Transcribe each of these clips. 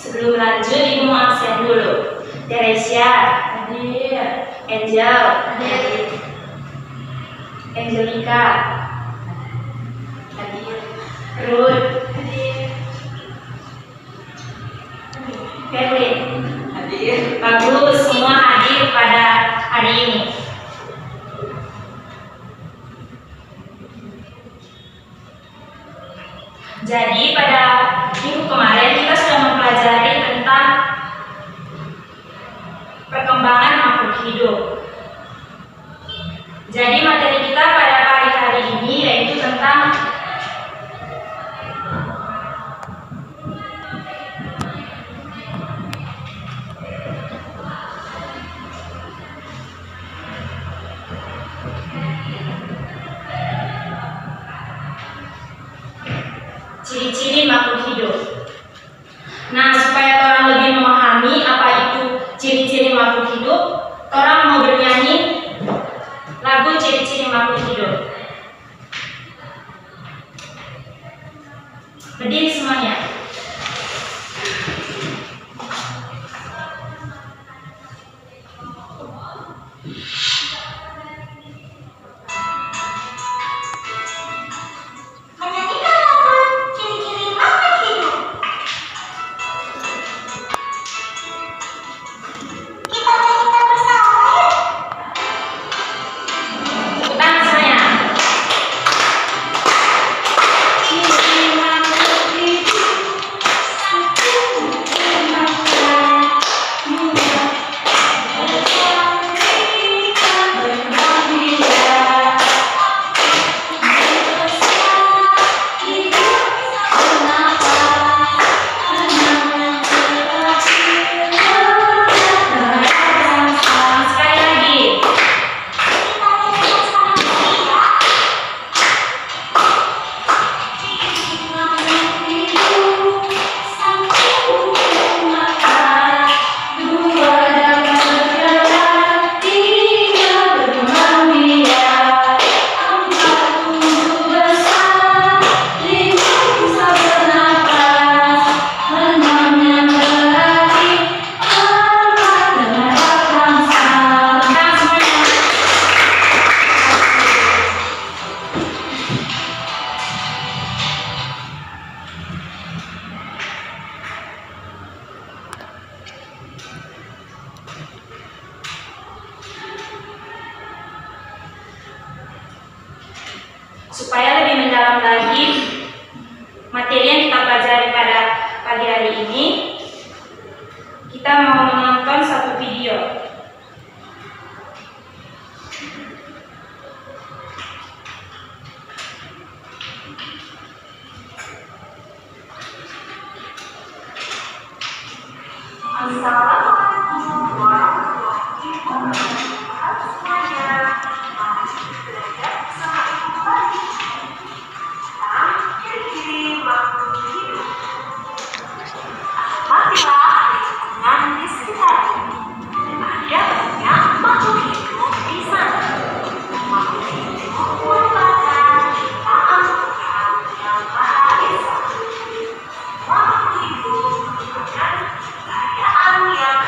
Sebelum lanjut, Ibu mau absen dulu. Teresia, hadir. Angel, hadir. Angelika, hadir. Ruth, hadir. Kevin, hadir. Bagus, semua hadir pada hari ini. Jadi pada minggu kemarin kita sudah mempelajari tentang perkembangan makhluk hidup. Jadi materi kita pada pagi hari ini yaitu tentang ciri-ciri makhluk hidup. Nah, supaya orang lebih memahami apa itu ciri-ciri makhluk hidup, orang mau bernyanyi lagu ciri-ciri makhluk hidup. Berdiri semuanya. Supaya lebih mendalam lagi materi yang kita pelajari pada pagi hari ini, kita mau menonton satu video. Assalamualaikum warahmatullahi wabarakatuh semuanya. Ciri-ciri makhluk hidup. Amatilah lingkungan di sekitarmu. Ada banyak makhluk hidup di sana. Makhluk hidup merupakan ciptaan Tuhan yang Maha Esa. Makhluk hidup merupakan kekayaan yang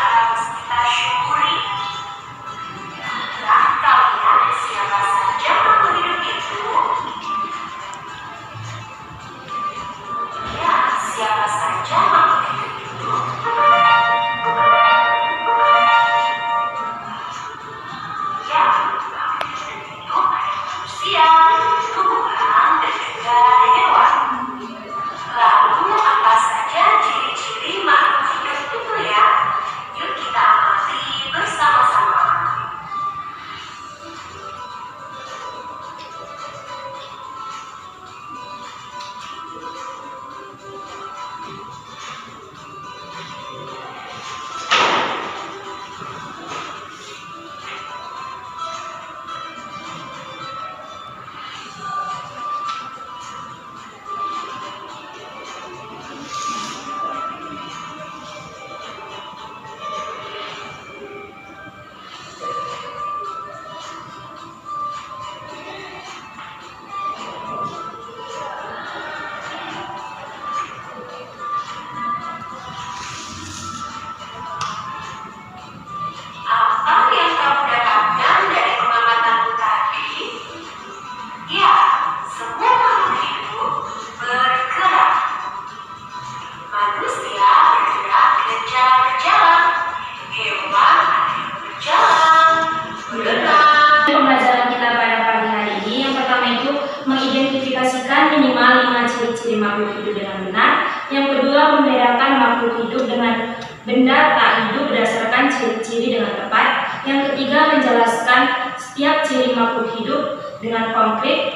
benda tak hidup berdasarkan ciri-ciri dengan tepat. Yang ketiga, menjelaskan setiap ciri makhluk hidup dengan konkret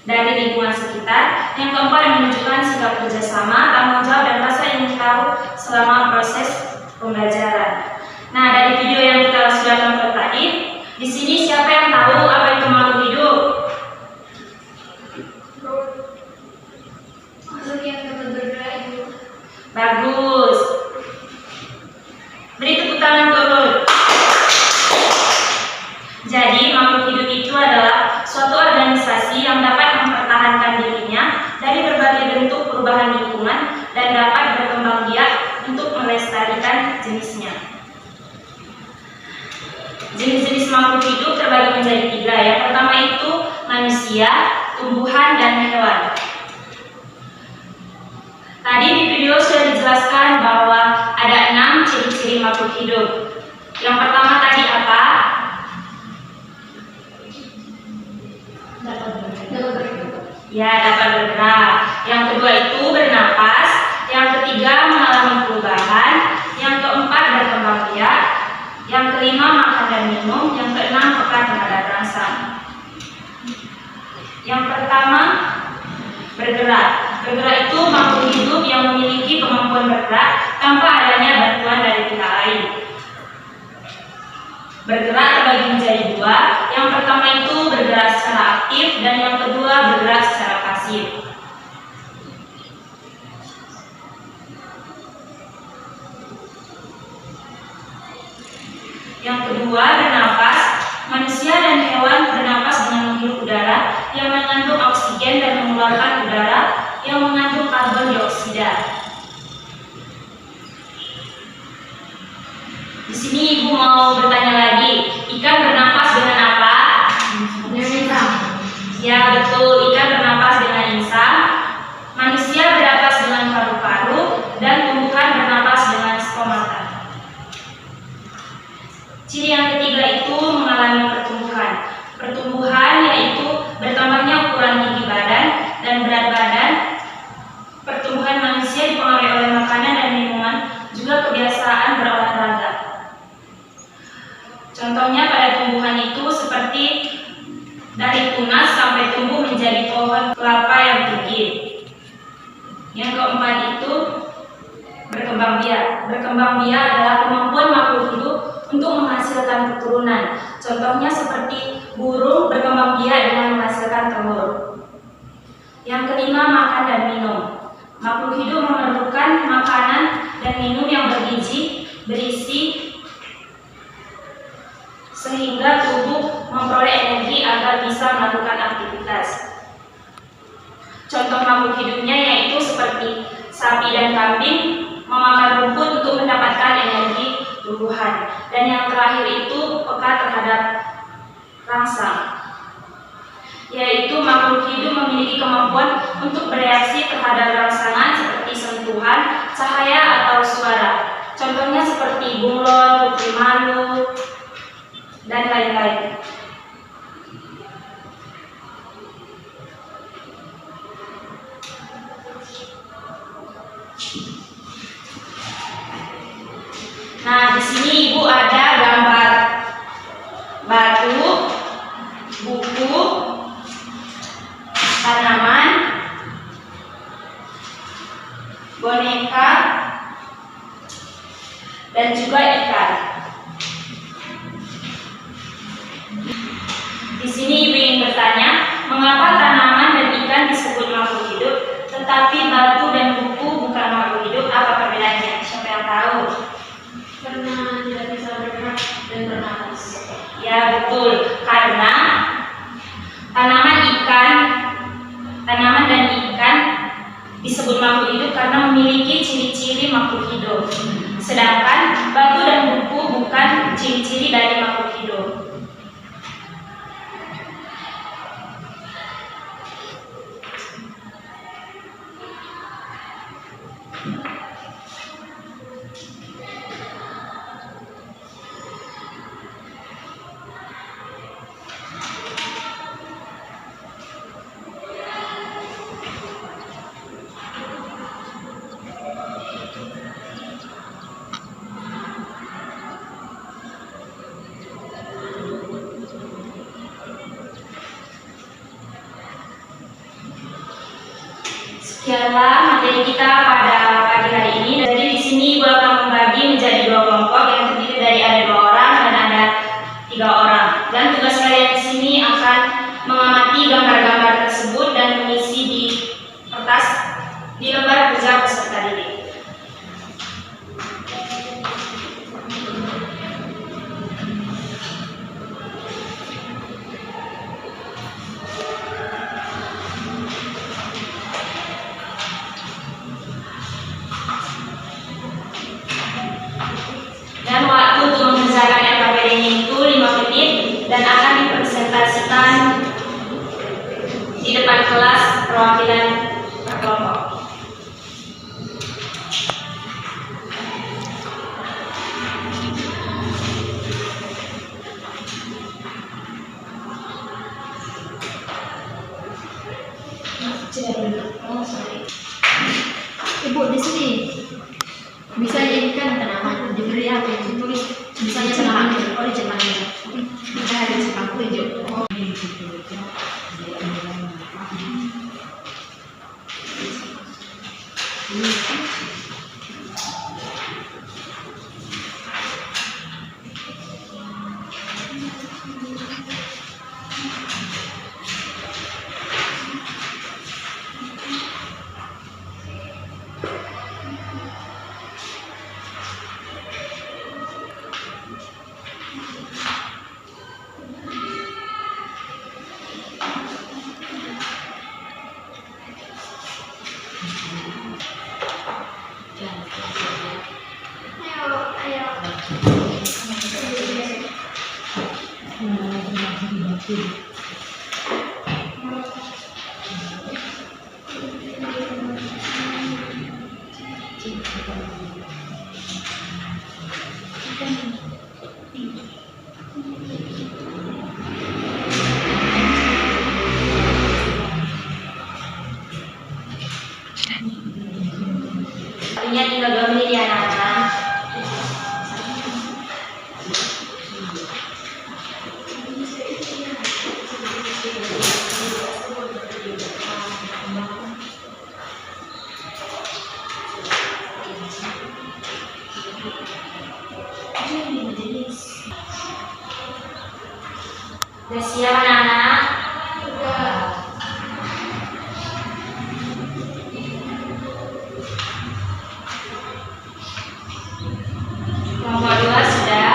dari lingkungan sekitar. Yang keempat, menunjukkan sikap kerjasama, tanggung jawab, dan rasa ingin tahu selama proses pembelajaran. Nah, dari video yang kita sudah tonton tadi, di sini siapa yang tahu apa itu makhluk hidup? Makhluk yang dapat bergerak itu. Bagus. Beri tepuk tangan turun. Jadi, makhluk hidup itu adalah suatu organisasi yang dapat mempertahankan dirinya dari berbagai bentuk perubahan lingkungan dan dapat berkembang biak untuk melestarikan jenisnya. Jenis-jenis makhluk hidup terbagi menjadi 3. Yang pertama itu manusia, tumbuhan, dan hewan. Tadi di video sudah dijelaskan bahwa ada 6 ciri-ciri makhluk hidup. Yang pertama tadi apa? Ya, dapat bergerak. Yang kedua itu bernapas. Yang ketiga mengalami perubahan. Yang keempat berkembang biak. Yang kelima makan dan minum. Yang keenam peka terhadap rangsang. Yang pertama bergerak. Bergerak itu makhluk hidup yang memiliki kemampuan bergerak tanpa adanya bantuan dari pihak lain. Bergerak terbagi menjadi 2. Yang pertama itu bergerak secara aktif dan yang kedua bergerak secara pasif. Yang kedua bernapas. Manusia dan hewan bernapas dengan menghirup udara yang mengandung oksigen dan mengeluarkan udara yang mengandung karbon dioksida. Di sini ibu mau bertanya lagi, ikan bernapas dengan apa? Dengan insang. Ya betul, ikan bernapas dengan insang. Manusia bernapas dengan paru-paru dan tumbuhan bernapas dengan stomata. Ciri yang ketiga itu mengalami pertumbuhan. Pertumbuhan yaitu bertambahnya ukuran tinggi badan dan berat badan. Pertumbuhan manusia dipengaruhi oleh makanan dan minuman, juga kebiasaan berolahraga. Contohnya pada tumbuhan itu seperti dari tunas sampai tumbuh menjadi pohon kelapa yang tinggi. Yang keempat itu berkembang biak. Berkembang biak adalah kemampuan makhluk hidup untuk menghasilkan keturunan. Contohnya seperti burung berkembang biak dengan menghasilkan telur. Yang kelima makan dan minum. Makhluk hidup memerlukan makanan dan minum yang bergizi, berisi, sehingga tubuh memperoleh energi agar bisa melakukan aktivitas. Contoh makhluk hidupnya yaitu seperti sapi dan kambing memakan rumput untuk mendapatkan energi tumbuhan. Dan yang terakhir itu peka terhadap rangsang, yaitu makhluk hidup memiliki kemampuan untuk bereaksi terhadap rangsangan seperti sentuhan, cahaya, atau suara. Contohnya seperti bunglon, putri malu, dan lain-lain. Nah, di sini ibu ada gambar batu, buku, tanaman, boneka, dan juga ikan. Di sini ibu ingin bertanya, mengapa tanaman dan ikan disebut makhluk hidup, tetapi batu dan buku bukan makhluk hidup? Apa perbedaannya? Siapa yang tahu? Karena tidak bisa bergerak dan bernapas. Ya betul, karena tanaman dan ikan disebut makhluk hidup karena memiliki ciri-ciri makhluk hidup. Sedangkan batu dan buku bukan ciri-ciri dari makhluk hidup. Demikianlah materi kita pada pagi hari ini. Jadi di sini Ibu akan membagi menjadi 2 kelompok yang terdiri dari ada 2 orang dan ada 3 orang. Dan tugas kalian di sini akan mengamati gambar-gambar tersebut dan mengisi di kertas di lembar kerja peserta didik. Dan waktu untuk mengerjakan LKPD-nya itu 5 menit dan akan dipresentasikan di depan kelas perwakilan per kelompok. Ibu di sini bisa jadikan tanaman diberi apa yang ditulis misalnya tanaman original bisa ada sepak hijau. Artinya tinggal 2 menit ya anak-anak. Udah siap anak-anak? Kelompok 2 sudah.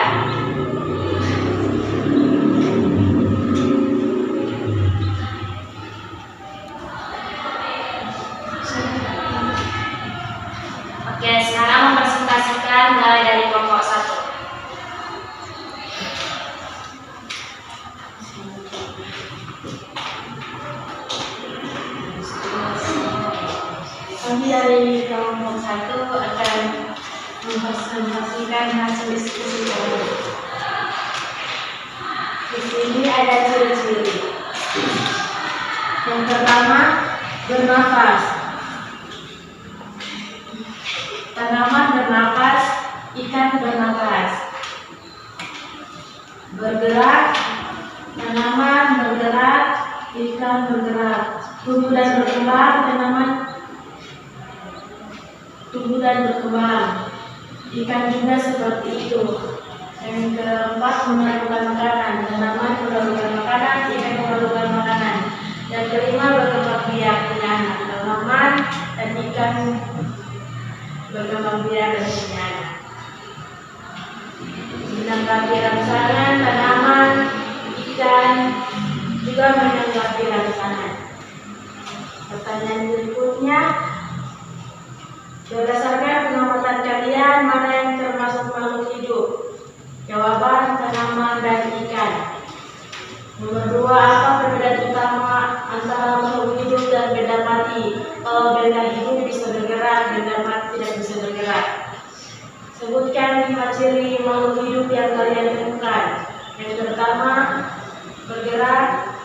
Oke, sekarang mempresentasikan mulai dari kelompok 1. Kami dari kelompok 1 akan mempresentasikan hasil diskusi kami. Di sini ada ciri-ciri. Yang pertama, bernafas. Tanaman bernafas, ikan bernafas. Bergerak, tanaman bergerak, ikan bergerak. Tumbuh dan berkembang, tanaman tumbuh dan berkembang. Ikan juga seperti itu. Yang keempat, memerlukan makanan. Tanaman memerlukan makanan, ikan memerlukan makanan. Yang kelima, berkembang biak punya anak. Tanaman dan ikan berkembang biak dan punya anak. Menanggapi rangsangan, tanaman, ikan juga menanggapi rangsangan. Pertanyaan berikutnya, berdasarkan pengamatan kalian, mana yang termasuk makhluk hidup? Jawaban, tanaman dan ikan. Nomor 2, apa perbedaan utama antara makhluk hidup dan benda mati? Kalau benda hidup bisa bergerak, benda mati tidak bisa bergerak. Sebutkan 5 ciri makhluk hidup yang kalian temukan. Yang pertama, bergerak,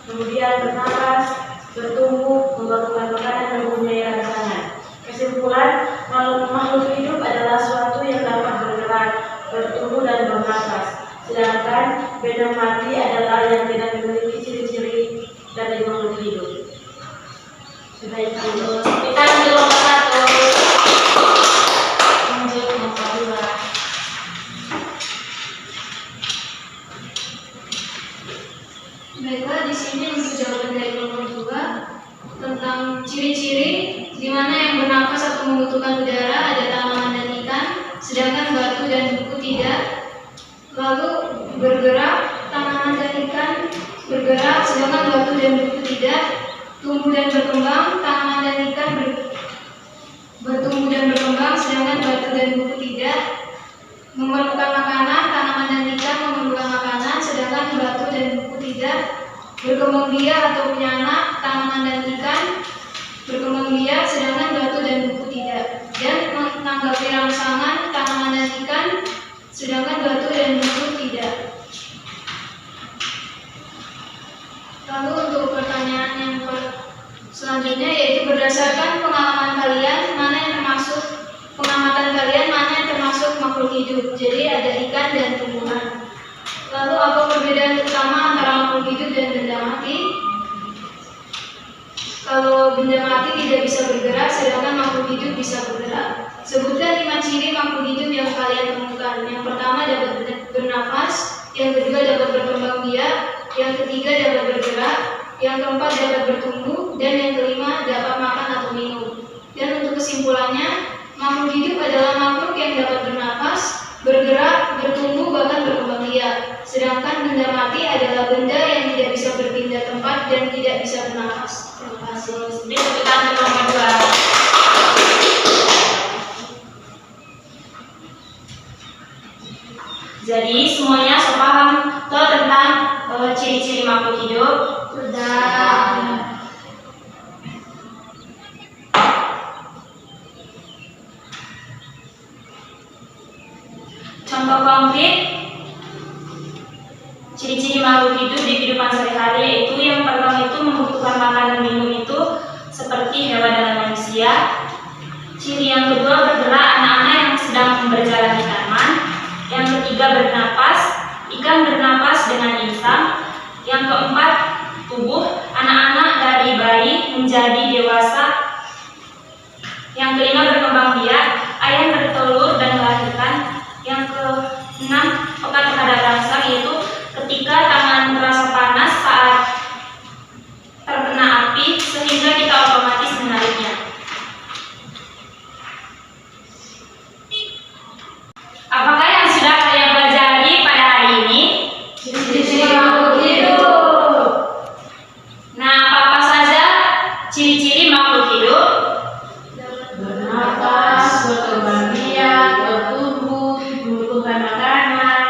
kemudian bernafas, bertumbuh, memerlukan makanan, dan mempunyai rangsangan. Kesimpulan, makhluk hidup adalah suatu yang dapat bergerak, bertumbuh dan bernafas. Sedangkan benda mati adalah yang tidak memiliki ciri-ciri dari makhluk hidup. Sudah itu. Kita termasuk membutuhkan udara, ada tanaman dan ikan, sedangkan batu dan buku tidak. Lalu bergerak, tanaman dan ikan bergerak, sedangkan batu dan buku tidak. Tumbuh dan berkembang, tanaman dan ikan bertumbuh dan berkembang, sedangkan batu dan buku tidak. Memerlukan makanan, tanaman dan ikan memerlukan makanan, sedangkan batu dan buku tidak. Berkembang biak atau punya anak, tanaman dan ikan berkembang biak, sedangkan batu dan buku tidak. Dan menanggapi rangsangan, tanaman dan ikan, sedangkan batu dan buku tidak. Lalu untuk pertanyaan yang selanjutnya, yaitu berdasarkan pengalaman kalian, mana yang termasuk pengamatan kalian, mana yang termasuk makhluk hidup. Jadi ada ikan dan tumbuhan. Lalu apa perbedaan utama antara makhluk hidup dan benda mati? Kalau benda mati tidak bisa bergerak, sedangkan makhluk hidup bisa bergerak. Sebutkan 5 ciri makhluk hidup yang kalian temukan. Yang pertama dapat bernafas, yang kedua dapat berkembang biak, yang ketiga dapat bergerak, yang keempat dapat bertumbuh, dan yang kelima dapat makan atau minum. Dan untuk kesimpulannya, makhluk hidup adalah makhluk yang dapat bernafas, bergerak, bertumbuh, bahkan berkembang biak. Sedangkan benda mati adalah benda yang tidak bisa berpindah tempat dan tidak bisa bernafas. Terima kasih. Ini sebutan nomor 2. Jadi semuanya sepaham toh tentang ciri-ciri makhluk hidup? Sudah. Contoh konkret ciri-ciri makhluk hidup di kehidupan sehari-hari, yaitu yang pertama itu membutuhkan makan dan minum itu seperti hewan dan manusia. Ciri yang kedua bergerak, anak-anak yang sedang berjalan di taman. Yang ketiga bernapas, ikan bernapas dengan insang. Yang keempat tubuh, anak-anak dari bayi menjadi dewasa. Yang kelima berkembang biak, ayam bertelur dan melahirkan. Yang keenam peka terhadap rangsang, yaitu ketika tangan terasa panas saat terkena api sehingga kita otomatis menariknya. Apakah yang sudah kalian pelajari pada hari ini? Ciri-ciri makhluk hidup. Nah, apa saja ciri-ciri makhluk hidup? Bernafas, berkembang biak, bertumbuh, membutuhkan makanan,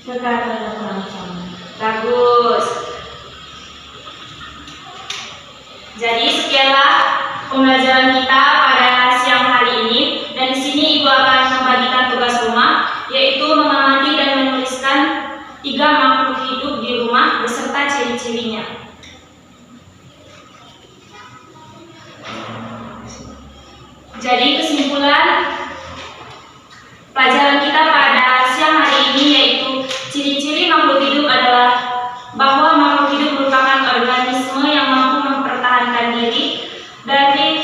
dekat dengan rangsangan. Bagus. Jadi sekianlah pembelajaran kita pada siang hari ini, dan di sini Ibu akan membagikan tugas rumah, yaitu mengamati dan menuliskan 3 makhluk hidup di rumah beserta ciri-cirinya. Jadi kesimpulan pelajaran kita pada siang hari ini yaitu ciri-ciri makhluk hidup adalah bahwa makhluk hidup merupakan organisme yang mampu mempertahankan diri dari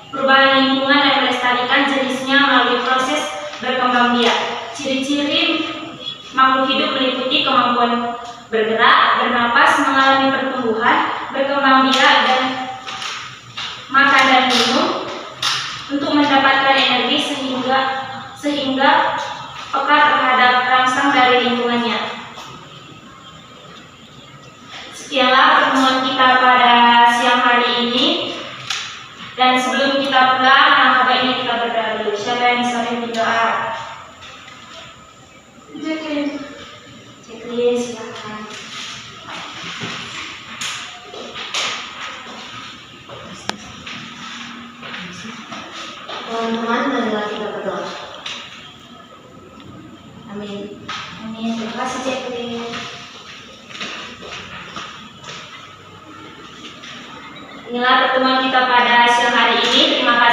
perubahan lingkungan dan melestarikan jenisnya melalui proses berkembang biak. Ciri-ciri makhluk hidup meliputi kemampuan bergerak, bernapas, mengalami pertumbuhan, berkembang biak, dan makan dan minum untuk mendapatkan energi sehingga peka terhadap rangsang dari lingkungannya. Sekianlah pertemuan kita pada siang hari ini, dan sebelum kita pulang, alangkah baiknya kita berdoa dulu. Siapa yang bisa memimpin doa? Jacqueline, silakan. Teman-teman, marilah kita berdoa. Amin. Amin. Terima kasih Jacqueline. Inilah pertemuan kita pada siang hari ini. Terima kasih.